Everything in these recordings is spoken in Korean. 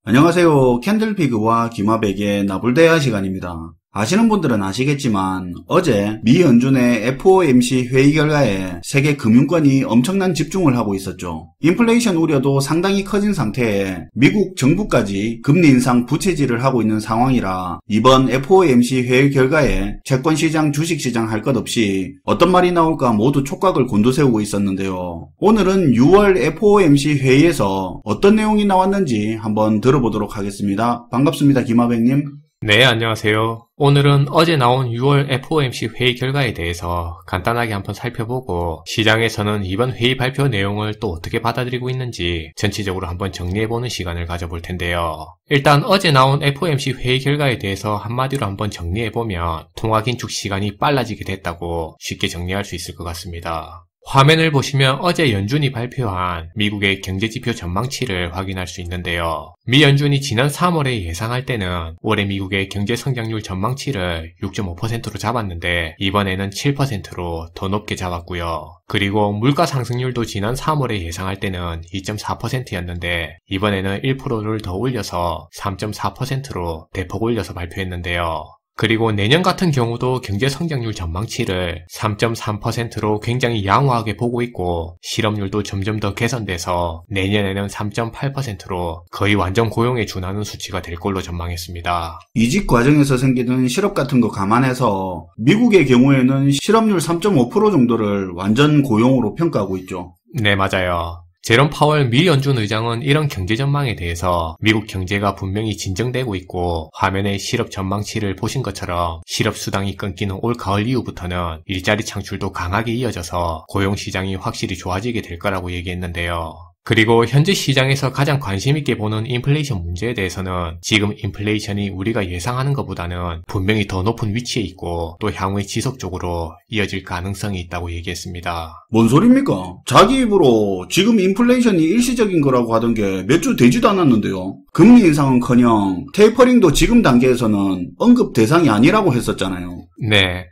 안녕하세요. 캔들피그와 김화백의 나불대화 시간입니다. 아시는 분들은 아시겠지만 어제 미 연준의 FOMC 회의 결과에 세계 금융권이 엄청난 집중을 하고 있었죠. 인플레이션 우려도 상당히 커진 상태에 미국 정부까지 금리 인상 부채질을 하고 있는 상황이라 이번 FOMC 회의 결과에 채권시장, 주식시장 할 것 없이 어떤 말이 나올까 모두 촉각을 곤두세우고 있었는데요. 오늘은 6월 FOMC 회의에서 어떤 내용이 나왔는지 한번 들어보도록 하겠습니다. 반갑습니다. 김화백님. 네, 안녕하세요. 오늘은 어제 나온 6월 FOMC 회의 결과에 대해서 간단하게 한번 살펴보고 시장에서는 이번 회의 발표 내용을 또 어떻게 받아들이고 있는지 전체적으로 한번 정리해보는 시간을 가져볼 텐데요. 일단 어제 나온 FOMC 회의 결과에 대해서 한마디로 한번 정리해보면 통화 긴축 시간이 빨라지게 됐다고 쉽게 정리할 수 있을 것 같습니다. 화면을 보시면 어제 연준이 발표한 미국의 경제지표 전망치를 확인할 수 있는데요. 미 연준이 지난 3월에 예상할 때는 올해 미국의 경제성장률 전망치를 6.5%로 잡았는데 이번에는 7%로 더 높게 잡았고요. 그리고 물가 상승률도 지난 3월에 예상할 때는 2.4%였는데 이번에는 1%를 더 올려서 3.4%로 대폭 올려서 발표했는데요. 그리고 내년 같은 경우도 경제성장률 전망치를 3.3%로 굉장히 양호하게 보고 있고 실업률도 점점 더 개선돼서 내년에는 3.8%로 거의 완전 고용에 준하는 수치가 될 걸로 전망했습니다. 이직 과정에서 생기는 실업 같은 거 감안해서 미국의 경우에는 실업률 3.5% 정도를 완전 고용으로 평가하고 있죠. 네, 맞아요. 제롬 파월 미 연준 의장은 이런 경제 전망에 대해서 미국 경제가 분명히 진정되고 있고 화면의 실업 전망치를 보신 것처럼 실업 수당이 끊기는 올 가을 이후부터는 일자리 창출도 강하게 이어져서 고용 시장이 확실히 좋아지게 될 거라고 얘기했는데요. 그리고 현재 시장에서 가장 관심 있게 보는 인플레이션 문제에 대해서는 지금 인플레이션이 우리가 예상하는 것보다는 분명히 더 높은 위치에 있고 또 향후에 지속적으로 이어질 가능성이 있다고 얘기했습니다. 뭔 소리입니까? 자기 입으로 지금 인플레이션이 일시적인 거라고 하던 게 몇 주 되지도 않았는데요. 금리 인상은커녕 테이퍼링도 지금 단계에서는 언급 대상이 아니라고 했었잖아요. 네,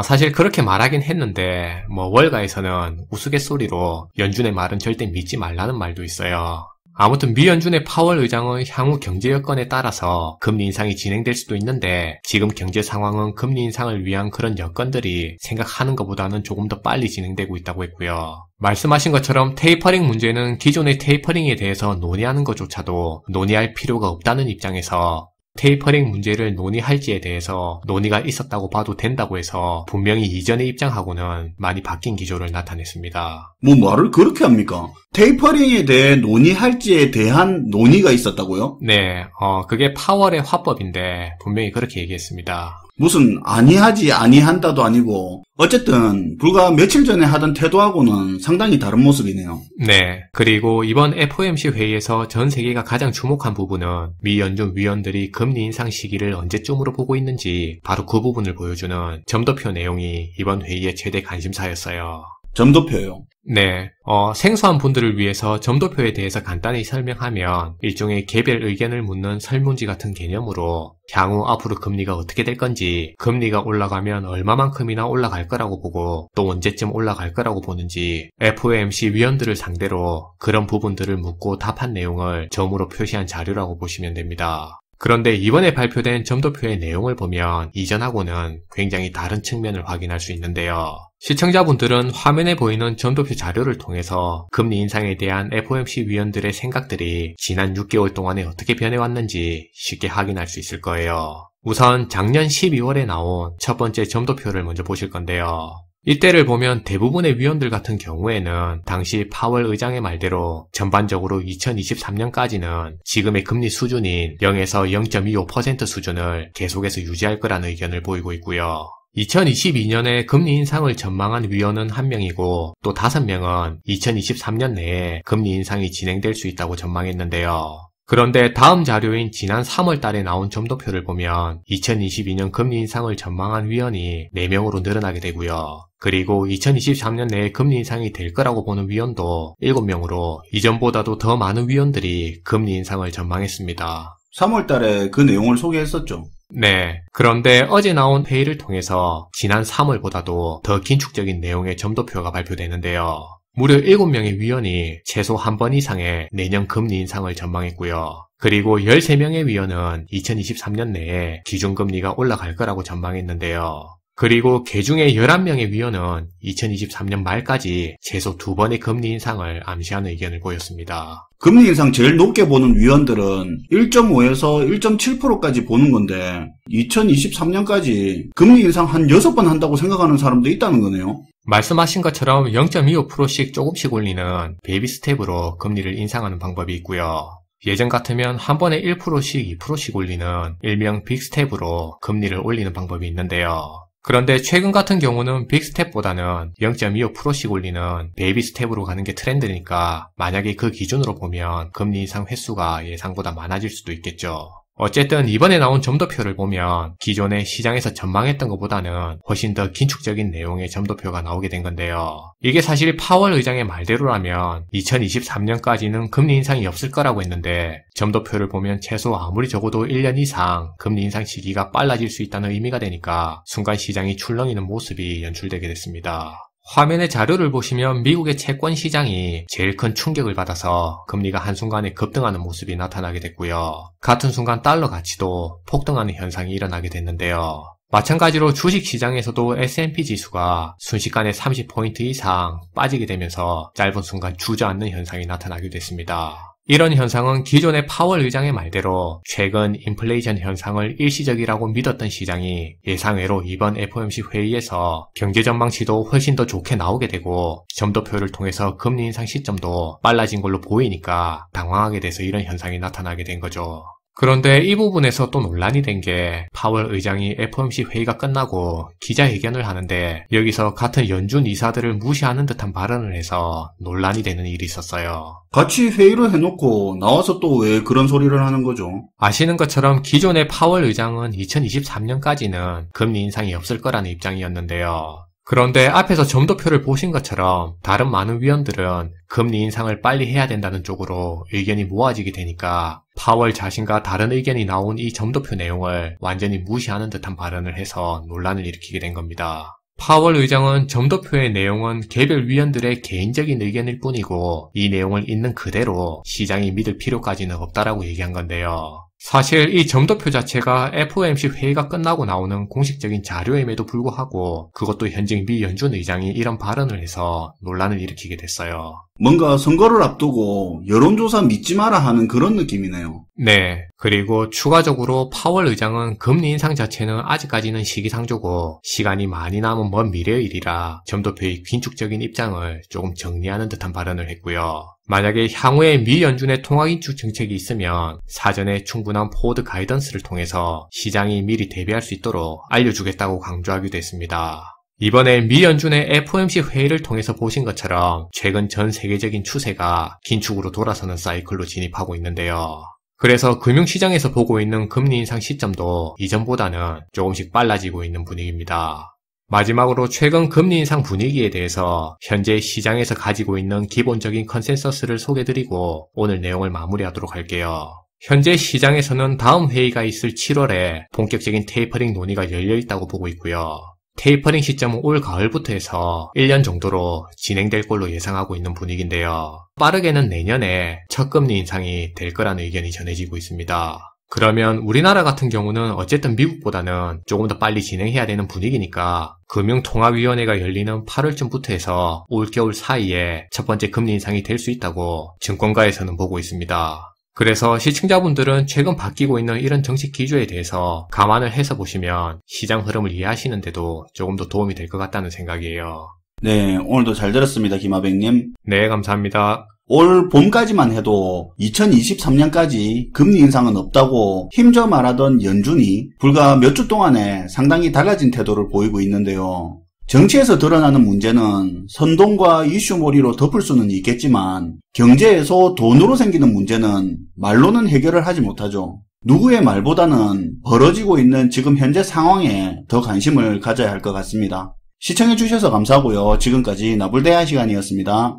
사실 그렇게 말하긴 했는데 월가에서는 우스갯소리로 연준의 말은 절대 믿지 말라는 말도 있어요. 아무튼 미 연준의 파월 의장은 향후 경제 여건에 따라서 금리 인상이 진행될 수도 있는데 지금 경제 상황은 금리 인상을 위한 그런 여건들이 생각하는 것보다는 조금 더 빨리 진행되고 있다고 했고요. 말씀하신 것처럼 테이퍼링 문제는 기존의 테이퍼링에 대해서 논의하는 것조차도 논의할 필요가 없다는 입장에서 테이퍼링 문제를 논의할지에 대해서 논의가 있었다고 봐도 된다고 해서 분명히 이전의 입장하고는 많이 바뀐 기조를 나타냈습니다. 뭐 말을 그렇게 합니까? 테이퍼링에 대해 논의할지에 대한 논의가 있었다고요? 네, 그게 파월의 화법인데 분명히 그렇게 얘기했습니다. 무슨 아니하지 아니한다도 아니고 어쨌든 불과 며칠 전에 하던 태도하고는 상당히 다른 모습이네요. 네, 그리고 이번 FOMC 회의에서 전 세계가 가장 주목한 부분은 미 연준 위원들이 금리 인상 시기를 언제쯤으로 보고 있는지 바로 그 부분을 보여주는 점도표 내용이 이번 회의의 최대 관심사였어요. 점도표요? 네, 생소한 분들을 위해서 점도표에 대해서 간단히 설명하면 일종의 개별 의견을 묻는 설문지 같은 개념으로 향후 앞으로 금리가 어떻게 될 건지, 금리가 올라가면 얼마만큼이나 올라갈 거라고 보고 또 언제쯤 올라갈 거라고 보는지 FOMC 위원들을 상대로 그런 부분들을 묻고 답한 내용을 점으로 표시한 자료라고 보시면 됩니다. 그런데 이번에 발표된 점도표의 내용을 보면 이전하고는 굉장히 다른 측면을 확인할 수 있는데요. 시청자분들은 화면에 보이는 점도표 자료를 통해서 금리 인상에 대한 FOMC 위원들의 생각들이 지난 6개월 동안에 어떻게 변해왔는지 쉽게 확인할 수 있을 거예요. 우선 작년 12월에 나온 첫 번째 점도표를 먼저 보실 건데요. 이때를 보면 대부분의 위원들 같은 경우에는 당시 파월 의장의 말대로 전반적으로 2023년까지는 지금의 금리 수준인 0에서 0.25% 수준을 계속해서 유지할 거라는 의견을 보이고 있고요. 2022년에 금리 인상을 전망한 위원은 1명이고 또 5명은 2023년 내에 금리 인상이 진행될 수 있다고 전망했는데요. 그런데 다음 자료인 지난 3월 달에 나온 점도표를 보면 2022년 금리 인상을 전망한 위원이 4명으로 늘어나게 되고요. 그리고 2023년 내에 금리 인상이 될 거라고 보는 위원도 7명으로 이전보다도 더 많은 위원들이 금리 인상을 전망했습니다. 3월 달에 그 내용을 소개했었죠. 네. 그런데 어제 나온 회의를 통해서 지난 3월보다도 더 긴축적인 내용의 점도표가 발표되는데요. 무려 7명의 위원이 최소 한 번 이상의 내년 금리 인상을 전망했고요. 그리고 13명의 위원은 2023년 내에 기준금리가 올라갈 거라고 전망했는데요. 그리고 개중에 11명의 위원은 2023년 말까지 최소 2번의 금리 인상을 암시하는 의견을 보였습니다. 금리 인상 제일 높게 보는 위원들은 1.5에서 1.7%까지 보는 건데 2023년까지 금리 인상 한 6번 한다고 생각하는 사람도 있다는 거네요. 말씀하신 것처럼 0.25%씩 조금씩 올리는 베이비 스텝으로 금리를 인상하는 방법이 있고요. 예전 같으면 한 번에 1%씩 2%씩 올리는 일명 빅스텝으로 금리를 올리는 방법이 있는데요. 그런데 최근 같은 경우는 빅스텝보다는 0.25%씩 올리는 베이비 스텝으로 가는 게 트렌드니까 만약에 그 기준으로 보면 금리 인상 횟수가 예상보다 많아질 수도 있겠죠. 어쨌든 이번에 나온 점도표를 보면 기존에 시장에서 전망했던 것보다는 훨씬 더 긴축적인 내용의 점도표가 나오게 된 건데요. 이게 사실 파월 의장의 말대로라면 2023년까지는 금리 인상이 없을 거라고 했는데 점도표를 보면 최소 아무리 적어도 1년 이상 금리 인상 시기가 빨라질 수 있다는 의미가 되니까 순간 시장이 출렁이는 모습이 연출되게 됐습니다. 화면의 자료를 보시면 미국의 채권 시장이 제일 큰 충격을 받아서 금리가 한순간에 급등하는 모습이 나타나게 됐고요. 같은 순간 달러 가치도 폭등하는 현상이 일어나게 됐는데요. 마찬가지로 주식시장에서도 S&P 지수가 순식간에 30포인트 이상 빠지게 되면서 짧은 순간 주저앉는 현상이 나타나게 됐습니다. 이런 현상은 기존의 파월 의장의 말대로 최근 인플레이션 현상을 일시적이라고 믿었던 시장이 예상외로 이번 FOMC 회의에서 경제 전망치도 훨씬 더 좋게 나오게 되고 점도표를 통해서 금리 인상 시점도 빨라진 걸로 보이니까 당황하게 돼서 이런 현상이 나타나게 된 거죠. 그런데 이 부분에서 또 논란이 된 게 파월 의장이 FOMC 회의가 끝나고 기자회견을 하는데 여기서 같은 연준 이사들을 무시하는 듯한 발언을 해서 논란이 되는 일이 있었어요. 같이 회의를 해놓고 나와서 또 왜 그런 소리를 하는 거죠? 아시는 것처럼 기존의 파월 의장은 2023년까지는 금리 인상이 없을 거라는 입장이었는데요. 그런데 앞에서 점도표를 보신 것처럼 다른 많은 위원들은 금리 인상을 빨리 해야 된다는 쪽으로 의견이 모아지게 되니까 파월 자신과 다른 의견이 나온 이 점도표 내용을 완전히 무시하는 듯한 발언을 해서 논란을 일으키게 된 겁니다. 파월 의장은 점도표의 내용은 개별 위원들의 개인적인 의견일 뿐이고 이 내용을 있는 그대로 시장이 믿을 필요까지는 없다라고 얘기한 건데요. 사실 이 점도표 자체가 FOMC 회의가 끝나고 나오는 공식적인 자료임에도 불구하고 그것도 현직 미 연준 의장이 이런 발언을 해서 논란을 일으키게 됐어요. 뭔가 선거를 앞두고 여론조사 믿지 마라 하는 그런 느낌이네요. 네. 그리고 추가적으로 파월 의장은 금리 인상 자체는 아직까지는 시기상조고 시간이 많이 남은 먼 미래의 일이라 점도표의 긴축적인 입장을 조금 정리하는 듯한 발언을 했고요. 만약에 향후에 미 연준의 통화긴축 정책이 있으면 사전에 충분한 포워드 가이던스를 통해서 시장이 미리 대비할 수 있도록 알려주겠다고 강조하기도 했습니다. 이번에 미 연준의 FOMC 회의를 통해서 보신 것처럼 최근 전 세계적인 추세가 긴축으로 돌아서는 사이클로 진입하고 있는데요. 그래서 금융시장에서 보고 있는 금리 인상 시점도 이전보다는 조금씩 빨라지고 있는 분위기입니다. 마지막으로 최근 금리 인상 분위기에 대해서 현재 시장에서 가지고 있는 기본적인 컨센서스를 소개드리고 오늘 내용을 마무리하도록 할게요. 현재 시장에서는 다음 회의가 있을 7월에 본격적인 테이퍼링 논의가 열려있다고 보고 있고요. 테이퍼링 시점은 올 가을부터 해서 1년 정도로 진행될 걸로 예상하고 있는 분위기인데요. 빠르게는 내년에 첫 금리 인상이 될 거라는 의견이 전해지고 있습니다. 그러면 우리나라 같은 경우는 어쨌든 미국보다는 조금 더 빨리 진행해야 되는 분위기니까 금융통화위원회가 열리는 8월쯤부터 해서 올겨울 사이에 첫 번째 금리 인상이 될 수 있다고 증권가에서는 보고 있습니다. 그래서 시청자분들은 최근 바뀌고 있는 이런 정책 기조에 대해서 감안을 해서 보시면 시장 흐름을 이해하시는데도 조금 더 도움이 될 것 같다는 생각이에요. 네, 오늘도 잘 들었습니다, 김하백님. 네, 감사합니다. 올 봄까지만 해도 2023년까지 금리 인상은 없다고 힘줘 말하던 연준이 불과 몇 주 동안에 상당히 달라진 태도를 보이고 있는데요. 정치에서 드러나는 문제는 선동과 이슈몰이로 덮을 수는 있겠지만 경제에서 돈으로 생기는 문제는 말로는 해결을 하지 못하죠. 누구의 말보다는 벌어지고 있는 지금 현재 상황에 더 관심을 가져야 할 것 같습니다. 시청해주셔서 감사하고요. 지금까지 나불대화 시간이었습니다.